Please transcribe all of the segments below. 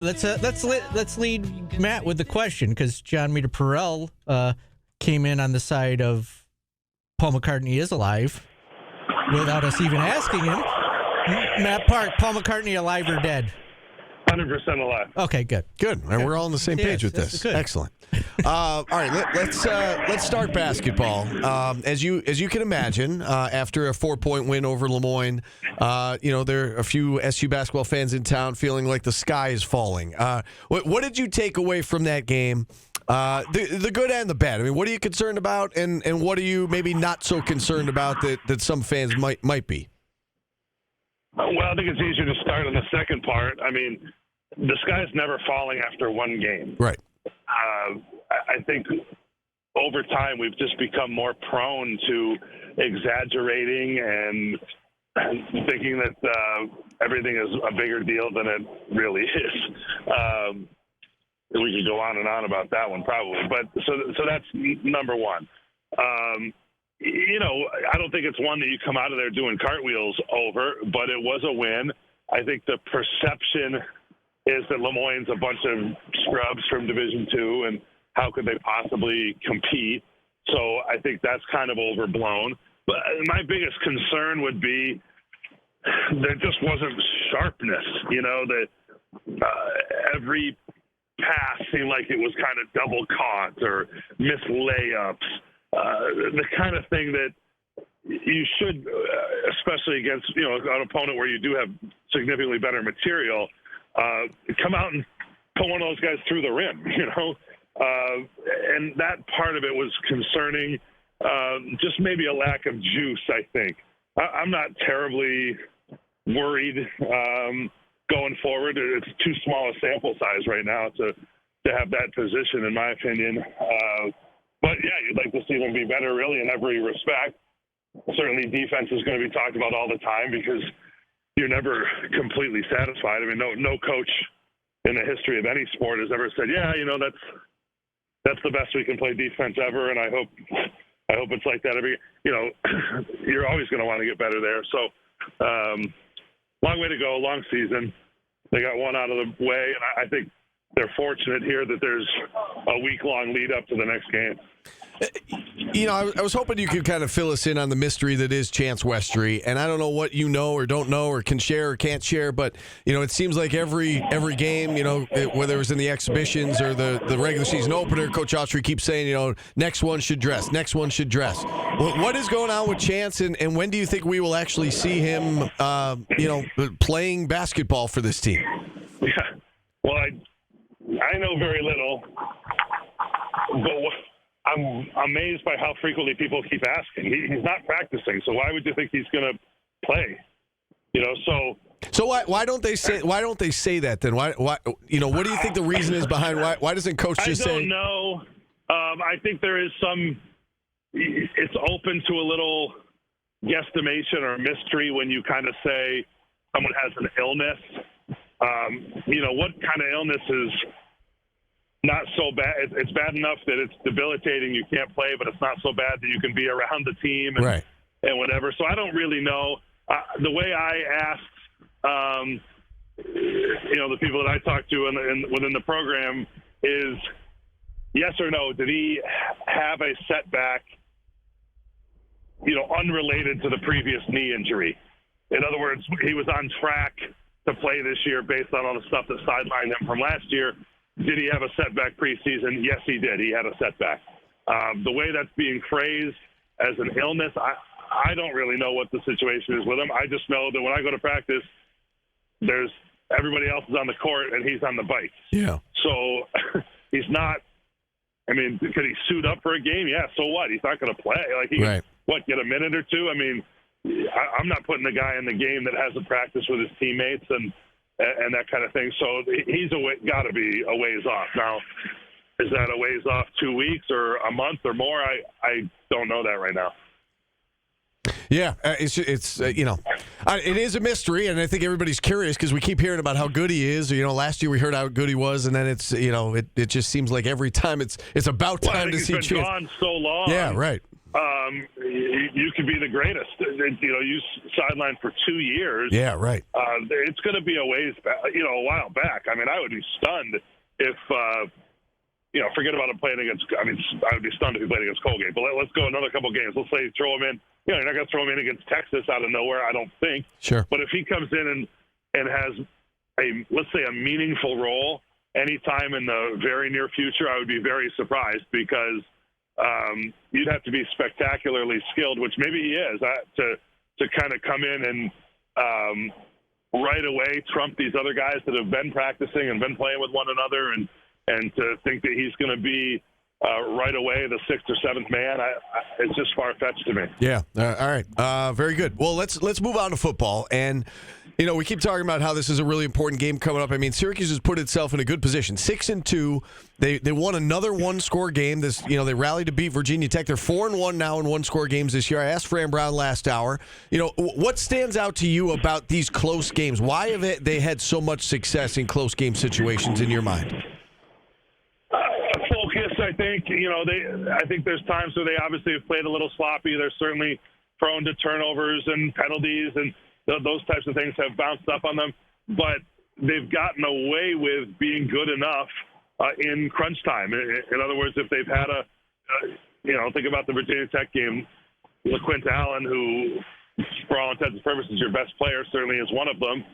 Let's lead Matt with the question, because John Meter Perel came in on the side of Paul McCartney is alive without us even asking him. Matt Park, Paul McCartney alive or dead? 100% alive. Okay, good. Good. And we're all on the same page with this. Good. Excellent. All right, let's start basketball. As you can imagine, after a 4-point win over Lemoyne, there are a few SU basketball fans in town feeling like the sky is falling. What did you take away from that game? The good and the bad. I mean, what are you concerned about, and what are you maybe not so concerned about that some fans might be? Well, I think it's easier to start on the second part. I mean, the sky's never falling after one game. Right. I think over time we've just become more prone to exaggerating and thinking that everything is a bigger deal than it really is. We could go on and on about that one probably, but so that's number one. I don't think it's one that you come out of there doing cartwheels over, but it was a win. I think the perception is that Lemoyne's a bunch of scrubs from Division II, and how could they possibly compete? So I think that's kind of overblown. But my biggest concern would be there just wasn't sharpness. That every pass seemed like it was kind of double caught or missed layups. The kind of thing that you should, especially against an opponent where you do have significantly better material, come out and put one of those guys through the rim. And that part of it was concerning. Just maybe a lack of juice, I think. I'm not terribly worried going forward. It's too small a sample size right now to have that position, in my opinion. But, yeah, you'd like to see them be better, really, in every respect. Certainly defense is going to be talked about all the time because you're never completely satisfied. I mean, no coach in the history of any sport has ever said, that's the best we can play defense ever, and I hope it's like that every you're always going to want to get better there. So long way to go, long season. They got one out of the way, and I think they're fortunate here that there's a week-long lead up to the next game. I was hoping you could kind of fill us in on the mystery that is Chance Westry, and I don't know what you know or don't know or can share or can't share, but it seems like every game, whether it was in the exhibitions or the regular season opener, Coach Autry keeps saying, next one should dress. What is going on with Chance, and when do you think we will actually see him, playing basketball for this team? Yeah, well, I know very little, but I'm amazed by how frequently people keep asking. He's not practicing, so why would you think he's going to play? So why don't they say that then? Why what do you think the reason is behind why doesn't Coach just say? I don't know. I think there is it's open to a little guesstimation or mystery when you kind of say someone has an illness. What kind of illness is not so bad? It's bad enough that it's debilitating, you can't play, but it's not so bad that you can be around the team and whatever. So I don't really know. The way I asked, the people that I talked to within the program is yes or no. Did he have a setback, unrelated to the previous knee injury? In other words, he was on track to play this year based on all the stuff that sidelined him from last year. Did he have a setback preseason? Yes, he did. He had a setback. The way that's being phrased as an illness, I don't really know what the situation is with him. I just know that when I go to practice, everybody else is on the court and he's on the bike. Yeah. So he's not. I mean, could he suit up for a game? Yeah. So what? He's not going to play. Like he get a minute or two? I mean, I'm not putting the guy in the game that hasn't practiced with his teammates and that kind of thing. So he's got to be a ways off. Now, is that a ways off 2 weeks or a month or more? I don't know that right now. Yeah, it is a mystery, and I think everybody's curious because we keep hearing about how good he is. Last year we heard how good he was, and then it just seems like every time it's about time to see Chance. He's been gone so long. Yeah, right. you could be the greatest. You sidelined for 2 years. Yeah, right. It's going to be a ways back, a while back. I mean, I would be stunned if, forget about him playing against. I mean, I would be stunned if he played against Colgate. But let's go another couple games. Let's say throw him in. You're not going to throw him in against Texas out of nowhere, I don't think. Sure. But if he comes in and has let's say a meaningful role anytime in the very near future, I would be very surprised because you'd have to be spectacularly skilled, which maybe he is, to kind of come in and right away trump these other guys that have been practicing and been playing with one another, and to think that he's going to be right away the sixth or seventh man, it's just far-fetched to me. Yeah. All right. Very good. Well, let's move on to football. And, we keep talking about how this is a really important game coming up. I mean, Syracuse has put itself in a good position. 6-2. They won another one-score game. They rallied to beat Virginia Tech. They're 4-1 now in one-score games this year. I asked Fran Brown last hour, what stands out to you about these close games? Why have they had so much success in close game situations in your mind? Focus, I think. I think there's times where they obviously have played a little sloppy. They're certainly prone to turnovers and penalties, and those types of things have bounced up on them. But they've gotten away with being good enough in crunch time. In other words, if they've had think about the Virginia Tech game, LaQuint Allen, who, for all intents and purposes, your best player, certainly is one of them.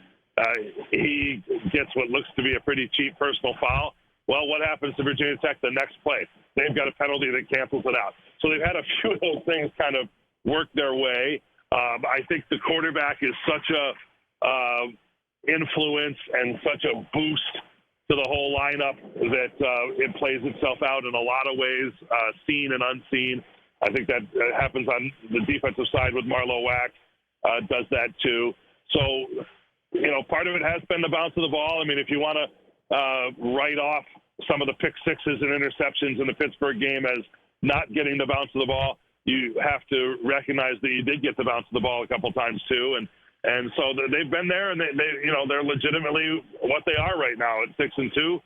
He gets what looks to be a pretty cheap personal foul. Well, what happens to Virginia Tech the next play? They've got a penalty that cancels it out. So they've had a few of those things kind of work their way. I think the quarterback is such a influence and such a boost to the whole lineup that it plays itself out in a lot of ways, seen and unseen. I think that happens on the defensive side with Marlo Wack, does that too. So, part of it has been the bounce of the ball. I mean, if you want to write off some of the pick sixes and interceptions in the Pittsburgh game as not getting the bounce of the ball, you have to recognize that you did get the bounce of the ball a couple times too, and so they've been there, and they're legitimately what they are right now at 6-2.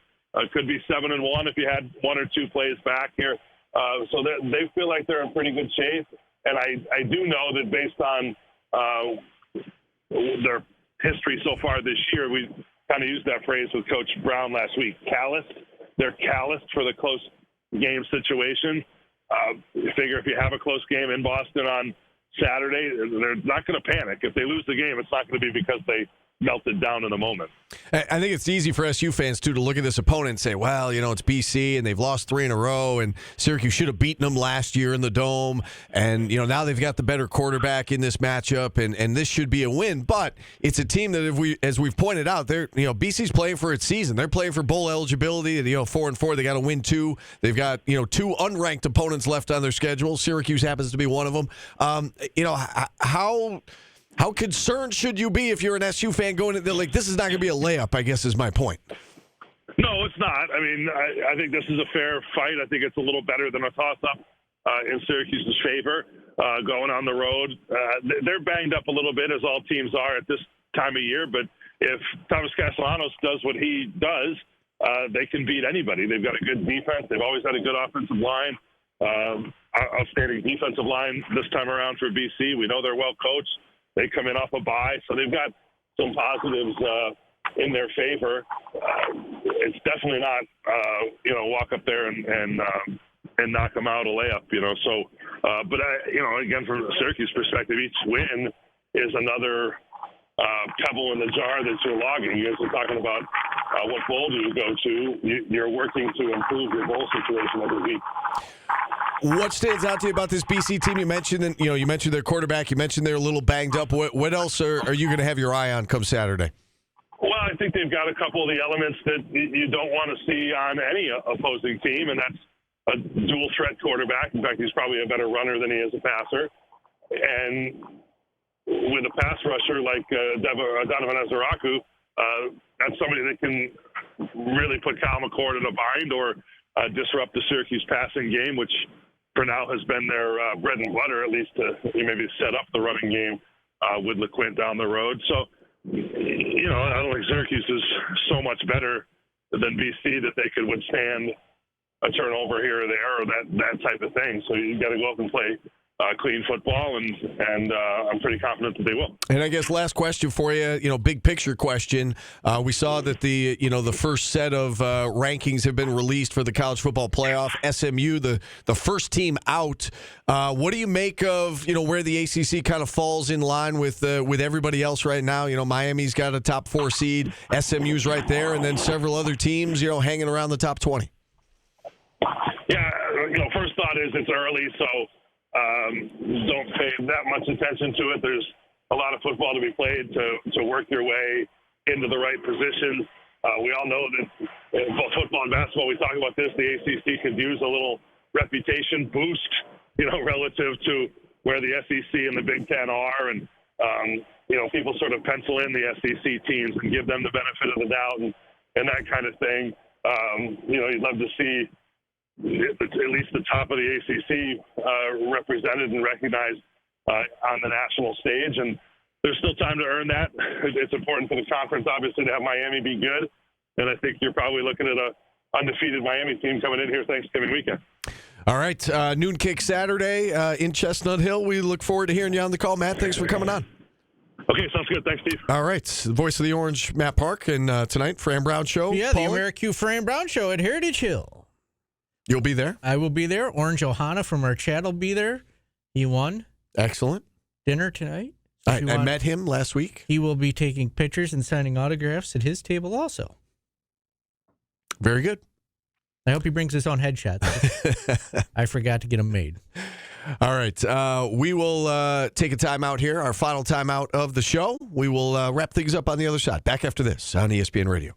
Could be 7-1 if you had one or two plays back here. So they feel like they're in pretty good shape, and I do know that based on their history so far this year, we kind of used that phrase with Coach Brown last week. Calloused. They're calloused for the close game situation. You figure if you have a close game in Boston on Saturday, they're not going to panic. If they lose the game, it's not going to be because they melted down in the moment. I think it's easy for SU fans, too, to look at this opponent and say, well, it's BC, and they've lost 3 in a row, and Syracuse should have beaten them last year in the Dome, and, now they've got the better quarterback in this matchup, and this should be a win. But it's a team that, as we've pointed out, BC's playing for its season. They're playing for bowl eligibility. 4-4, they got to win 2. They've got, 2 unranked opponents left on their schedule. Syracuse happens to be one of them. How concerned should you be if you're an SU fan going into this is not going to be a layup, I guess is my point. No, it's not. I mean, I think this is a fair fight. I think it's a little better than a toss-up in Syracuse's favor going on the road. They're banged up a little bit, as all teams are at this time of year, but if Thomas Castellanos does what he does, they can beat anybody. They've got a good defense. They've always had a good offensive line, outstanding defensive line this time around for BC. We know they're well coached. They come in off a bye, so they've got some positives in their favor. It's definitely not, walk up there and knock them out a layup, So, but again, from Syracuse perspective, each win is another pebble in the jar that you're logging. You guys are talking about what bowl do you go to? You're working to improve your bowl situation every week. What stands out to you about this BC team? You mentioned, you mentioned their quarterback. You mentioned they're a little banged up. What else are you going to have your eye on come Saturday? Well, I think they've got a couple of the elements that you don't want to see on any opposing team, and that's a dual threat quarterback. In fact, he's probably a better runner than he is a passer. And with a pass rusher like Donovan Ezeraku, that's somebody that can really put Kyle McCord in a bind or disrupt the Syracuse passing game, which for now has been their bread and butter, at least to maybe set up the running game with LaQuint down the road. So, I don't think Syracuse is so much better than BC that they could withstand a turnover here or there or that type of thing. So you've got to go up and play clean football, and I'm pretty confident that they will. And I guess last question for you, big picture question. We saw that the first set of rankings have been released for the college football playoff. SMU, the first team out. What do you make of where the ACC kind of falls in line with everybody else right now? Miami's got a top 4 seed, SMU's right there, and then several other teams hanging around the top 20. Yeah, first thought is it's early, so don't pay that much attention to it. There's a lot of football to be played to work your way into the right positions. We all know that in both football and basketball, we talk about this, the ACC could use a little reputation boost, relative to where the SEC and the Big Ten are. And, people sort of pencil in the SEC teams and give them the benefit of the doubt and that kind of thing. You'd love to see at least the top of the ACC represented and recognized on the national stage. And there's still time to earn that. It's important for the conference, obviously, to have Miami be good. And I think you're probably looking at a undefeated Miami team coming in here Thanksgiving weekend. All right. Noon kick Saturday in Chestnut Hill. We look forward to hearing you on the call, Matt. Thanks for coming on. Okay, sounds good. Thanks, Steve. All right. The voice of the Orange, Matt Park. And tonight, Fran Brown Show. Yeah, Paul, the AmeriQ Fran Brown Show at Heritage Hill. You'll be there? I will be there. Orange Ohana from our chat will be there. He won. Excellent. Dinner tonight. I met him last week. He will be taking pictures and signing autographs at his table also. Very good. I hope he brings his own headshot. I forgot to get them made. All right. We will take a time out here, our final time out of the show. We will wrap things up on the other side. Back after this on ESPN Radio.